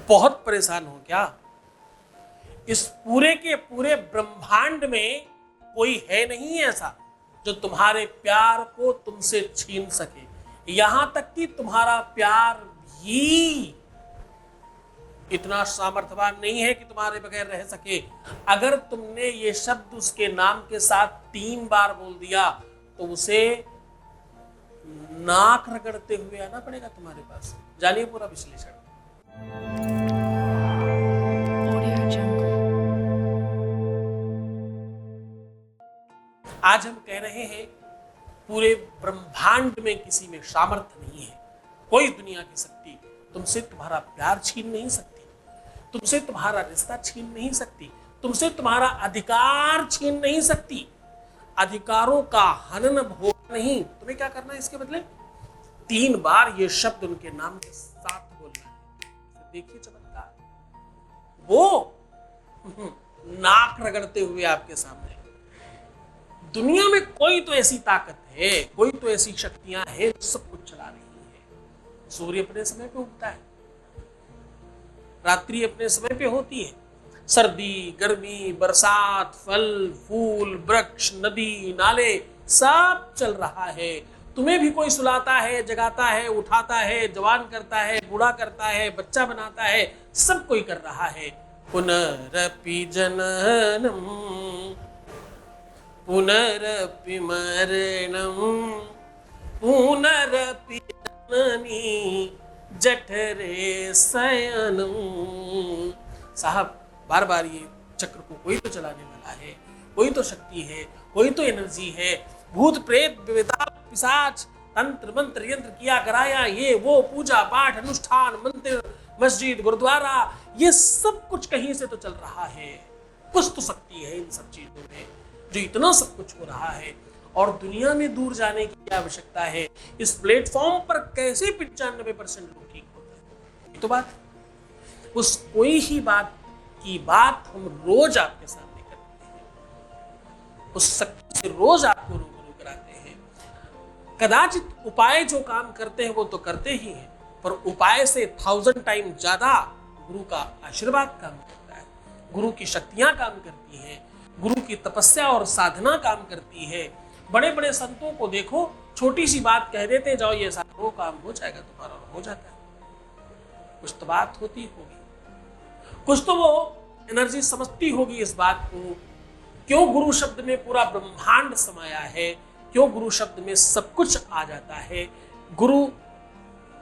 बहुत परेशान हो क्या? इस पूरे के पूरे ब्रह्मांड में कोई है नहीं ऐसा जो तुम्हारे प्यार को तुमसे छीन सके। यहां तक कि तुम्हारा प्यार भी इतना सामर्थ्यवान नहीं है कि तुम्हारे बगैर रह सके। अगर तुमने ये शब्द उसके नाम के साथ 3 बार बोल दिया तो उसे नाक रगड़ते हुए आना पड़ेगा तुम्हारे पास। जानिए पूरा विश्लेषण। आज हम कह रहे हैं पूरे ब्रह्मांड में किसी में सामर्थ्य नहीं है, कोई दुनिया की शक्ति तुमसे तुम्हारा प्यार छीन नहीं सकती, तुमसे तुम्हारा रिश्ता छीन नहीं सकती, तुमसे तुम्हारा अधिकार छीन नहीं सकती। अधिकारों का हनन होगा नहीं। तुम्हें क्या करना है इसके बदले? 3 बार ये शब्द उनके नाम के साथ बोलना है। देखिए चमत्कार, वो नाक रगड़ते हुए आपके सामने। दुनिया में कोई तो ऐसी ताकत है, कोई तो ऐसी शक्तियां हैं जो सब कुछ चला रही है। सूर्य अपने समय पे उगता है, रात्रि अपने समय पे होती है, सर्दी गर्मी बरसात फल फूल वृक्ष नदी नाले सब चल रहा है। तुम्हें भी कोई सुलाता है, जगाता है, उठाता है, जवान करता है, बूढ़ा करता है, बच्चा बनाता है, सब कोई कर रहा है। पुनरपि जननम पुनरपि मरणम पुनरपि जननी जठरे शयनम। साहब, बार बार ये चक्र को कोई तो चलाने वाला है, कोई तो शक्ति है, कोई तो एनर्जी है। भूत प्रेत विवेताल पिशाच तंत्र मंत्र यंत्र किया कराया, ये वो पूजा पाठ अनुष्ठान मंदिर मस्जिद गुरुद्वारा, ये सब कुछ कहीं से तो चल रहा है। कुछ तो शक्ति है इन सब चीजों में जो इतना सब कुछ हो रहा है। और दुनिया में दूर जाने की क्या आवश्यकता है? इस प्लेटफॉर्म पर कैसे 95% लोग ठीक होते हैं? ये तो बात, उस कोई ही बात की बात हम रोज आपके सामने करते हैं, उस शक्ति से रोज आपको रूबरू कराते हैं। कदाचित उपाय जो काम करते हैं वो तो करते ही हैं, पर उपाय से 1000 टाइम ज्यादा गुरु का आशीर्वाद काम करता है, गुरु की शक्तियां काम करती हैं, गुरु की तपस्या और साधना काम करती है। बड़े बड़े संतों को देखो, छोटी सी बात कह देते जाओ ये सारा वो काम हो जाएगा तुम्हारा, हो जाता है। कुछ तो बात होती होगी, कुछ तो वो एनर्जी समझती होगी इस बात को। क्यों गुरु शब्द में पूरा ब्रह्मांड समाया है, क्यों गुरु शब्द में सब कुछ आ जाता है। गुरु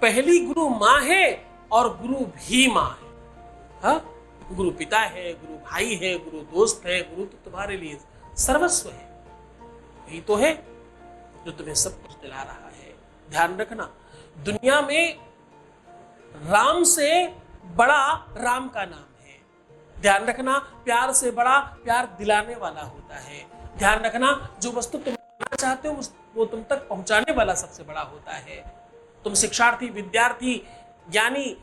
पहली गुरु माँ है और गुरु भी माँ है। हाँ, गुरु पिता है, गुरु भाई है, गुरु दोस्त है, गुरु तो तुम्हारे लिए सर्वस्व है। यही तो है जो तुम्हें सब कुछ दिला रहा है। ध्यान रखना, दुनिया में राम से बड़ा राम का नाम है। ध्यान रखना, प्यार से बड़ा प्यार दिलाने वाला होता है। ध्यान रखना, जो वस्तु तुम पाना चाहते हो वो तुम तक पहुंचाने वाला सबसे बड़ा होता है। तुम शिक्षार्थी विद्यार्थी ज्ञानी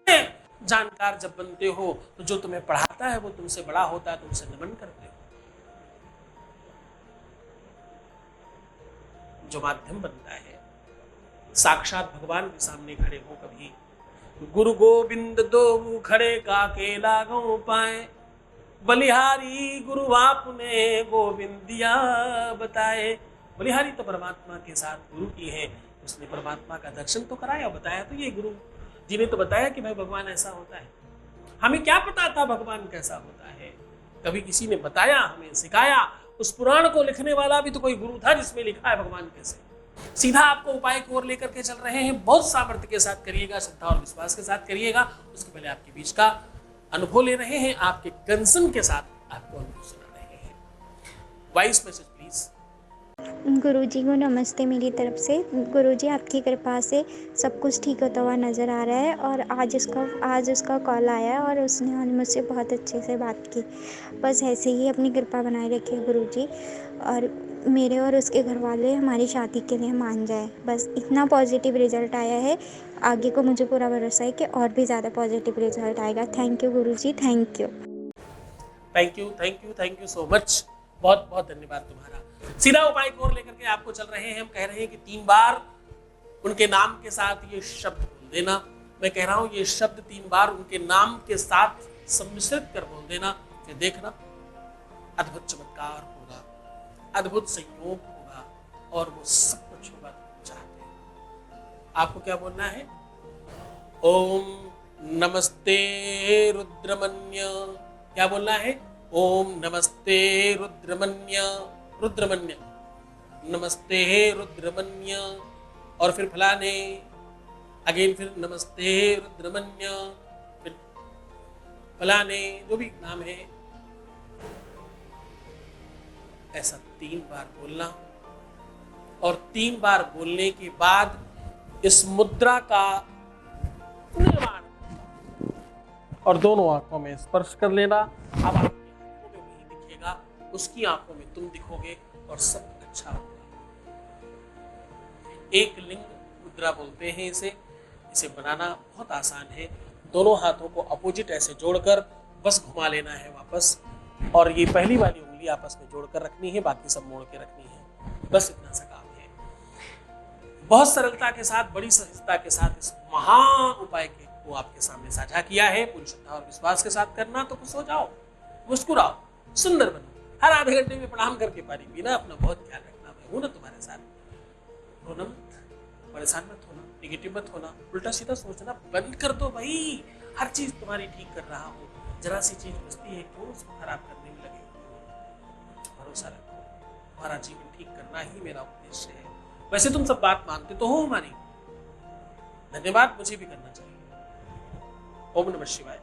जानकार जब बनते हो तो जो तुम्हें पढ़ाता है वो तुमसे बड़ा होता है, तुमसे नमन करते हो। जो माध्यम बनता है, साक्षात भगवान के सामने खड़े हो कभी। गुरु गोविंद दो खड़े काके लागो पाए, बलिहारी गुरु आपने गोविंदिया बताए। बलिहारी तो परमात्मा के साथ गुरु की है, उसने परमात्मा का दर्शन तो कराया, बताया तो ये गुरु जी ने तो बताया कि भाई भगवान ऐसा होता है। हमें क्या पता था भगवान कैसा होता है? कभी किसी ने बताया, हमें सिखाया। उस पुराण को लिखने वाला भी तो कोई गुरु था जिसमें लिखा है भगवान कैसे। सीधा आपको उपाय की ओर लेकर के चल रहे हैं। बहुत सामर्थ्य के साथ करिएगा, श्रद्धा और विश्वास के साथ करिएगा। उसके पहले आपके बीच का अनुभव ले रहे हैं, आपके कंसर्न के साथ आपको अनुभव सुना रहे हैं। Voice message please. गुरुजी को नमस्ते मेरी तरफ से। गुरुजी, आपकी कृपा से सब कुछ ठीक होता हुआ नज़र आ रहा है। और आज उसका कॉल आया और उसने आज मुझसे बहुत अच्छे से बात की। बस ऐसे ही अपनी कृपा बनाए रखिए गुरुजी, और मेरे और उसके घर वाले हमारी शादी के लिए मान जाए। बस इतना पॉजिटिव रिजल्ट आया है, आगे को मुझे पूरा भरोसा है कि और भी ज़्यादा पॉजिटिव रिजल्ट आएगा। Thank you Guruji, thank you. Thank you thank you thank you so much. बहुत बहुत धन्यवाद तुम्हारा। सीधा उपाय की ओर लेकर के आपको चल रहे हैं। हम कह रहे हैं कि 3 बार उनके नाम के साथ ये शब्द बोल देना। मैं कह रहा हूं ये शब्द 3 बार उनके नाम के साथ सम्मिश्रित कर बोल देना, फिर देखना अद्भुत चमत्कार होगा, अद्भुत संयोग होगा और वो सब कुछ होगा चाहते हैं। आपको क्या बोलना है? ओम नमस्ते रुद्रमन्य। क्या बोलना है? ओम नमस्ते रुद्रमन्य, रुद्रमन्य, नमस्ते रुद्रमन्य। और फिर फलाने, अगेन फिर नमस्ते रुद्रमन्य, फिर फलाने, जो भी नाम है, ऐसा 3 बार बोलना। और 3 बार बोलने के बाद इस मुद्रा का निर्माण और दोनों आंखों में स्पर्श कर लेना। अब आपकी आंखों में वही दिखेगा, उसकी आंखों में तुम दिखोगे और सब अच्छा होगा। एक लिंग मुद्रा बोलते हैं इसे बनाना बहुत आसान है। दोनों हाथों को अपोजिट ऐसे जोड़कर बस घुमा लेना है वापस, और ये पहली वाली उंगली आपस में जोड़कर रखनी है, बाकी सब मोड़ के रखनी है। बस इतना सा काम है। बहुत सरलता के साथ, बड़ी सहजता के साथ इस महान उपाय को आपके सामने साझा किया है। पूरी श्रद्धा और विश्वास के साथ करना तो खुश हो जाओ, मुस्कुराओ, सुंदर बनो। हर आधे घंटे में प्रणाम करके पानी पीना। अपना बहुत ख्याल रखना। मैं हूं ना तुम्हारे साथ। रोना मत, परेशान मत होना, निगेटिव मत होना, उल्टा सीधा सोचना बंद कर दो भाई। हर चीज तुम्हारी ठीक कर रहा हूं। जरा सी चीज बचती है क्यों उसको खराब करने में लगे? भरोसा रखो, तुम्हारा जीवन ठीक करना ही मेरा उद्देश्य है। वैसे तुम सब बात मानते तो हो हमारी, धन्यवाद मुझे भी करना चाहिए। ओम नमः शिवाय।